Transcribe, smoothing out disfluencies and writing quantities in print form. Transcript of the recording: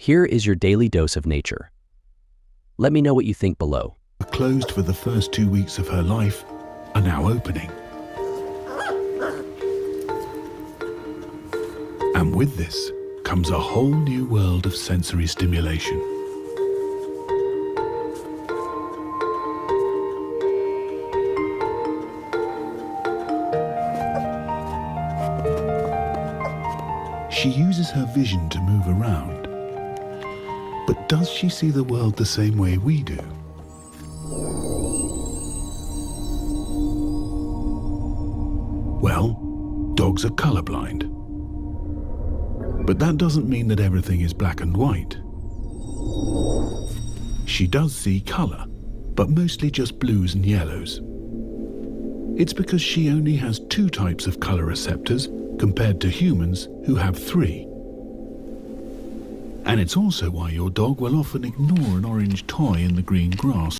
Here is your daily dose of nature. Let me know what you think below. Closed for the first 2 weeks of her life are now opening. And with this comes a whole new world of sensory stimulation. She uses her vision to move around. But does she see the world the same way we do? Well, dogs are colorblind. But that doesn't mean that everything is black and white. She does see color, but mostly just blues and yellows. It's because she only has 2 types of color receptors compared to humans who have 3. And it's also why your dog will often ignore an orange toy in the green grass